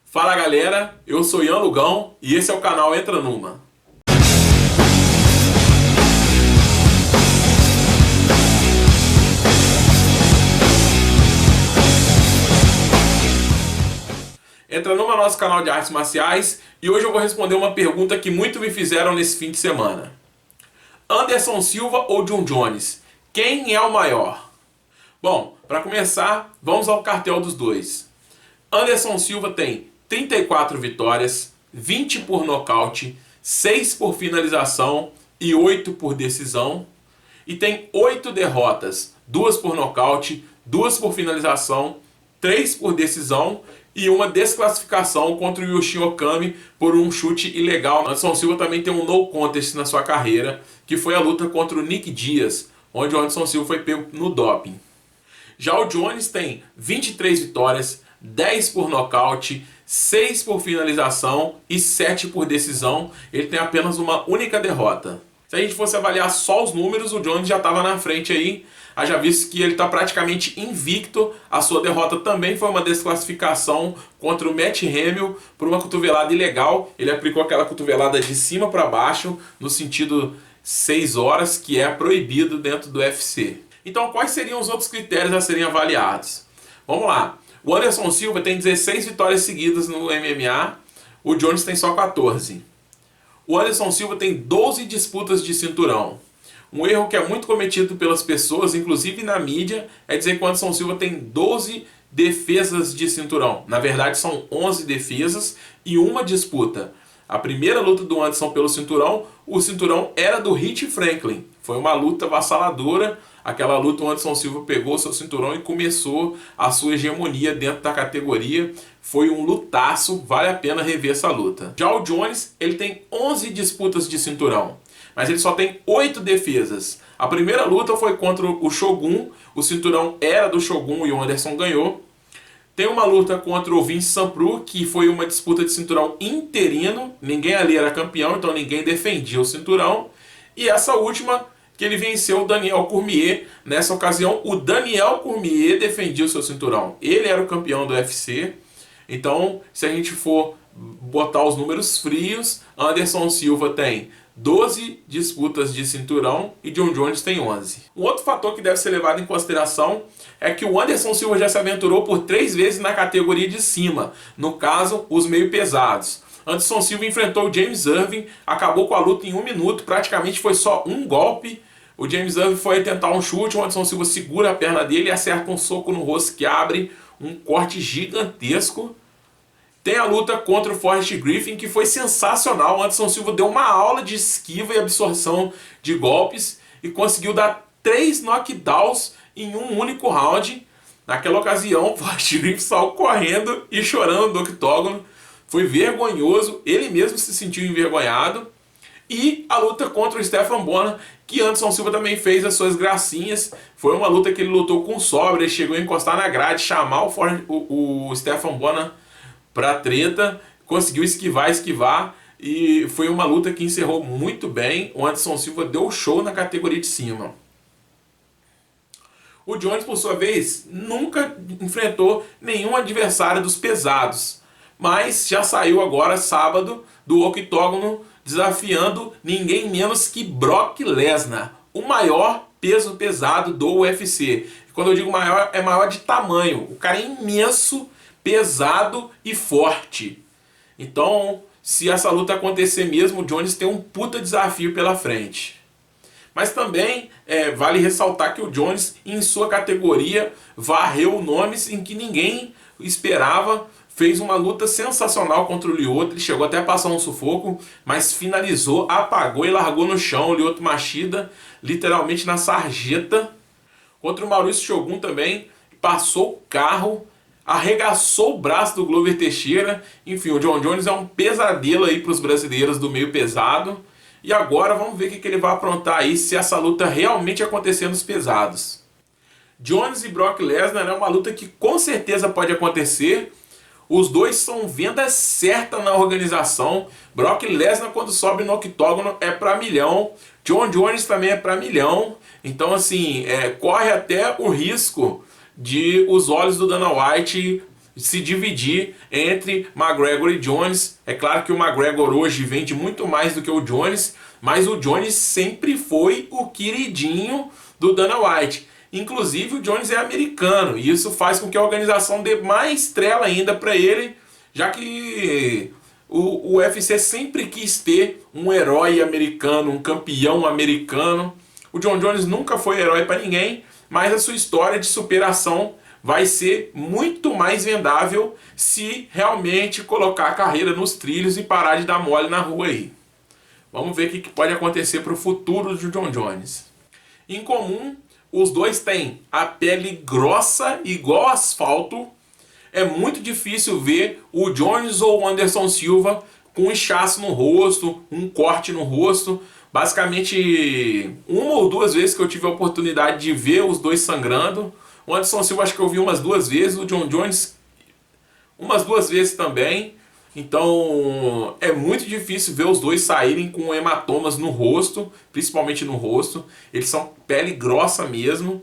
Fala galera, eu sou Ian Lugão e esse é o canal Entra Numa. Entra Numa, nosso canal de artes marciais, e hoje eu vou responder uma pergunta que muito me fizeram nesse fim de semana. Anderson Silva ou Jon Jones? Quem é o maior? Bom, para começar, vamos ao cartel dos dois. Anderson Silva tem 34 vitórias, 20 por nocaute, 6 por finalização e 8 por decisão. E tem 8 derrotas, 2 por nocaute, 2 por finalização, 3 por decisão e uma desclassificação contra o Yushin Okami por um chute ilegal. Anderson Silva também tem um no contest na sua carreira, que foi a luta contra o Nick Diaz, onde o Anderson Silva foi pego no doping. Já o Jones tem 23 vitórias, 10 por nocaute, 6 por finalização e 7 por decisão. Ele tem apenas uma única derrota. Se a gente fosse avaliar só os números, o Jones já estava na frente aí. Haja visto que ele está praticamente invicto. A sua derrota também foi uma desclassificação contra o Matt Hamill por uma cotovelada ilegal. Ele aplicou aquela cotovelada de cima para baixo, no sentido 6 horas, que é proibido dentro do UFC. Então, quais seriam os outros critérios a serem avaliados? Vamos lá. O Anderson Silva tem 16 vitórias seguidas no MMA, o Jones tem só 14. O Anderson Silva tem 12 disputas de cinturão. Um erro que é muito cometido pelas pessoas, inclusive na mídia, é dizer que o Anderson Silva tem 12 defesas de cinturão. Na verdade, são 11 defesas e uma disputa. A primeira luta do Anderson pelo cinturão, o cinturão era do Rich Franklin. Foi uma luta avassaladora. Aquela luta o Anderson Silva pegou seu cinturão e começou a sua hegemonia dentro da categoria. Foi um lutaço, vale a pena rever essa luta. Já o Jones, ele tem 11 disputas de cinturão, mas ele só tem 8 defesas. A primeira luta foi contra o Shogun, o cinturão era do Shogun e o Anderson ganhou. Tem uma luta contra o Vince Sampru, que foi uma disputa de cinturão interino. Ninguém ali era campeão, então ninguém defendia o cinturão. E essa última, que ele venceu o Daniel Cormier. Nessa ocasião, o Daniel Cormier defendia o seu cinturão. Ele era o campeão do UFC. Então, se a gente for botar os números frios, Anderson Silva tem 12 disputas de cinturão e Jon Jones tem 11. Um outro fator que deve ser levado em consideração é que o Anderson Silva já se aventurou por 3 vezes na categoria de cima, no caso, os meio pesados. Anderson Silva enfrentou o James Irving, acabou com a luta em 1 minuto, praticamente foi só um golpe. O James Irving foi tentar um chute, o Anderson Silva segura a perna dele e acerta um soco no rosto que abre um corte gigantesco. Tem a luta contra o Forrest Griffin, que foi sensacional. O Anderson Silva deu uma aula de esquiva e absorção de golpes e conseguiu dar 3 knockdowns em um único round. Naquela ocasião, o Forrest Griffin saiu correndo e chorando no octógono. Foi vergonhoso, ele mesmo se sentiu envergonhado. E a luta contra o Stephan Bonnar, que Anderson Silva também fez as suas gracinhas. Foi uma luta que ele lutou com sobra, ele chegou a encostar na grade, chamar o Stephan Bonnar para treta, conseguiu esquivar, e foi uma luta que encerrou muito bem. O Anderson Silva deu show na categoria de cima. O Jones, por sua vez, nunca enfrentou nenhum adversário dos pesados, mas já saiu agora, sábado, do octógono, desafiando ninguém menos que Brock Lesnar, o maior peso pesado do UFC. Quando eu digo maior, é maior de tamanho. O cara é imenso, pesado e forte. Então, se essa luta acontecer mesmo, o Jones tem um puta desafio pela frente. Mas também vale ressaltar que o Jones, em sua categoria, varreu nomes em que ninguém esperava. Fez uma luta sensacional contra o Lyoto, ele chegou até a passar um sufoco, mas finalizou, apagou e largou no chão o Lyoto Machida, literalmente na sarjeta. Contra o Maurício Shogun também, passou o carro, arregaçou o braço do Glover Teixeira. Enfim, o Jon Jones é um pesadelo aí para os brasileiros do meio pesado. E agora vamos ver o que ele vai aprontar aí se essa luta realmente acontecer nos pesados. Jones e Brock Lesnar é uma luta que com certeza pode acontecer. Os dois são venda certa na organização. Brock Lesnar, quando sobe no octógono, é para milhão. Jon Jones também é para milhão. Então, assim, corre até o risco de os olhos do Dana White se dividir entre McGregor e Jones. É claro que o McGregor hoje vende muito mais do que o Jones, mas o Jones sempre foi o queridinho do Dana White. Inclusive o Jones é americano e isso faz com que a organização dê mais trela ainda para ele, já que o UFC sempre quis ter um herói americano, um campeão americano. O John Jones nunca foi herói para ninguém, mas a sua história de superação vai ser muito mais vendável se realmente colocar a carreira nos trilhos e parar de dar mole na rua aí. Vamos ver o que pode acontecer para o futuro do John Jones. Em comum, os dois têm a pele grossa igual asfalto. É muito difícil ver o Jones ou o Anderson Silva com um inchaço no rosto, um corte no rosto. Basicamente, uma ou duas vezes que eu tive a oportunidade de ver os dois sangrando. O Anderson Silva acho que eu vi umas 2 vezes, o John Jones umas 2 vezes também. Então é muito difícil ver os dois saírem com hematomas no rosto, principalmente no rosto. Eles são pele grossa mesmo.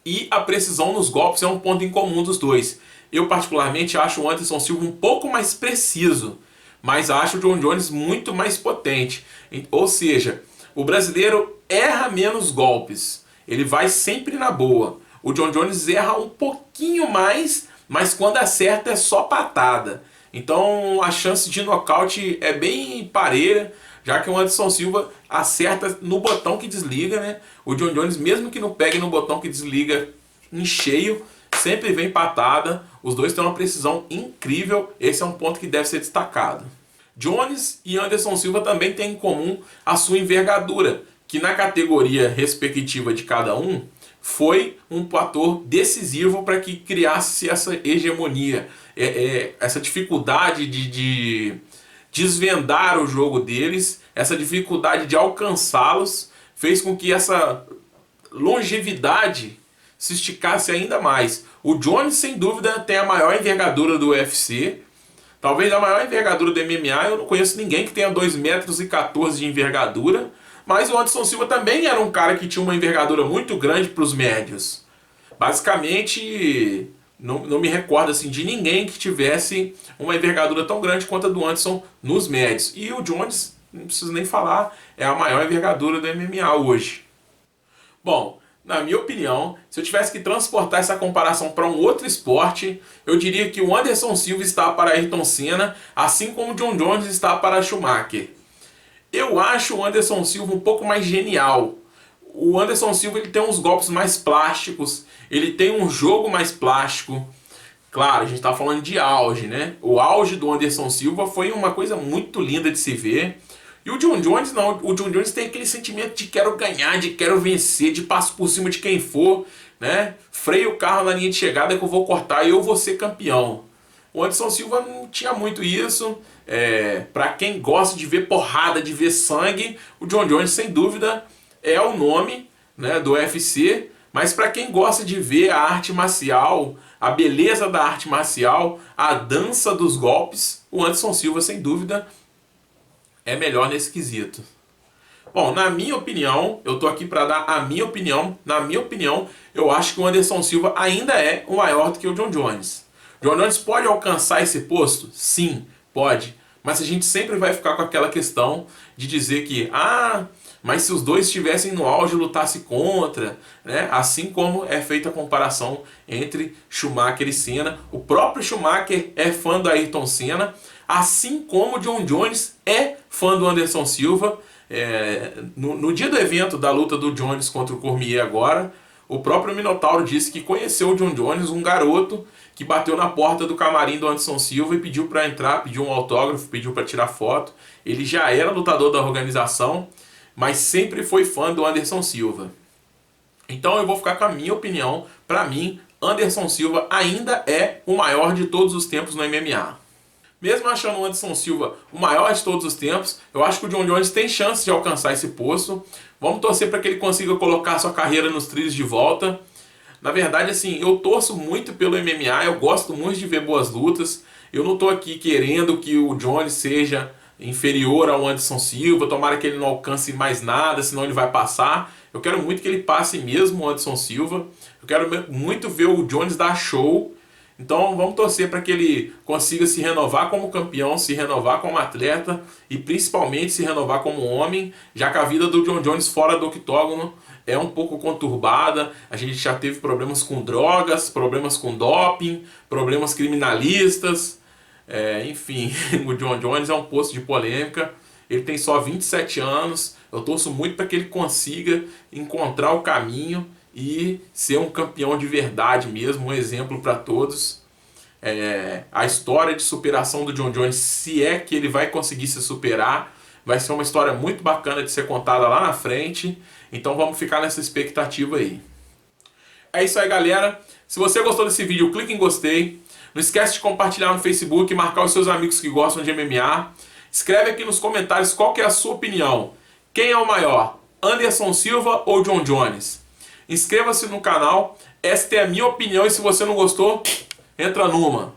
E a precisão nos golpes é um ponto em comum dos dois. Eu particularmente acho o Anderson Silva um pouco mais preciso, mas acho o John Jones muito mais potente. Ou seja, o brasileiro erra menos golpes. Ele vai sempre na boa. O John Jones erra um pouquinho mais, mas quando acerta é só patada. Então a chance de nocaute é bem parelha, já que o Anderson Silva acerta no botão que desliga, né? O John Jones, mesmo que não pegue no botão que desliga em cheio, sempre vem patada. Os dois têm uma precisão incrível. Esse é um ponto que deve ser destacado. Jones e Anderson Silva também têm em comum a sua envergadura, que na categoria respectiva de cada um foi um fator decisivo para que criasse essa hegemonia, essa dificuldade de desvendar o jogo deles, essa dificuldade de alcançá-los, fez com que essa longevidade se esticasse ainda mais. O Jones, sem dúvida, tem a maior envergadura do UFC, talvez a maior envergadura do MMA. Eu não conheço ninguém que tenha 2,14 metros de envergadura, mas o Anderson Silva também era um cara que tinha uma envergadura muito grande para os médios. Basicamente, não me recordo assim, de ninguém que tivesse uma envergadura tão grande quanto a do Anderson nos médios. E o Jones, não preciso nem falar, é a maior envergadura do MMA hoje. Bom, na minha opinião, se eu tivesse que transportar essa comparação para um outro esporte, eu diria que o Anderson Silva está para Ayrton Senna, assim como o John Jones está para Schumacher. Eu acho o Anderson Silva um pouco mais genial. O Anderson Silva ele tem uns golpes mais plásticos, ele tem um jogo mais plástico. Claro, a gente está falando de auge, né? O auge do Anderson Silva foi uma coisa muito linda de se ver. E o John Jones não, o John Jones tem aquele sentimento de quero ganhar, de quero vencer, de passo por cima de quem for, né? Freio o carro na linha de chegada que eu vou cortar e eu vou ser campeão. O Anderson Silva não tinha muito isso. Para quem gosta de ver porrada, de ver sangue, o John Jones sem dúvida é o nome, né, do UFC. Mas para quem gosta de ver a arte marcial, a beleza da arte marcial, a dança dos golpes, o Anderson Silva sem dúvida é melhor nesse quesito. Bom, na minha opinião, eu tô aqui para dar a minha opinião. Na minha opinião, eu acho que o Anderson Silva ainda é o maior do que o John Jones. John Jones pode alcançar esse posto? Sim, pode. Mas a gente sempre vai ficar com aquela questão de dizer que, mas se os dois estivessem no auge e lutassem contra, né? Assim como é feita a comparação entre Schumacher e Senna. O próprio Schumacher é fã do Ayrton Senna, assim como o John Jones é fã do Anderson Silva. No dia do evento da luta do Jones contra o Cormier agora, o próprio Minotauro disse que conheceu o John Jones, um garoto que bateu na porta do camarim do Anderson Silva e pediu para entrar, pediu um autógrafo, pediu para tirar foto. Ele já era lutador da organização, mas sempre foi fã do Anderson Silva. Então eu vou ficar com a minha opinião. Para mim, Anderson Silva ainda é o maior de todos os tempos no MMA. Mesmo achando o Anderson Silva o maior de todos os tempos, eu acho que o John Jones tem chance de alcançar esse posto. Vamos torcer para que ele consiga colocar sua carreira nos trilhos de volta. Na verdade, assim, eu torço muito pelo MMA, eu gosto muito de ver boas lutas. Eu não estou aqui querendo que o Jones seja inferior ao Anderson Silva, tomara que ele não alcance mais nada, senão ele vai passar. Eu quero muito que ele passe mesmo o Anderson Silva. Eu quero muito ver o Jones dar show. Então vamos torcer para que ele consiga se renovar como campeão, se renovar como atleta e principalmente se renovar como homem, já que a vida do Jon Jones fora do octógono é um pouco conturbada. A gente já teve problemas com drogas, problemas com doping, problemas criminalistas. Enfim, o Jon Jones é um poço de polêmica. Ele tem só 27 anos. Eu torço muito para que ele consiga encontrar o caminho e ser um campeão de verdade mesmo, um exemplo para todos. A história de superação do Jon Jones, se é que ele vai conseguir se superar, vai ser uma história muito bacana de ser contada lá na frente. Então vamos ficar nessa expectativa aí. É isso aí, galera. Se você gostou desse vídeo, clique em gostei. Não esquece de compartilhar no Facebook e marcar os seus amigos que gostam de MMA. Escreve aqui nos comentários qual que é a sua opinião. Quem é o maior, Anderson Silva ou Jon Jones? Inscreva-se no canal. Esta é a minha opinião e se você não gostou, entra numa.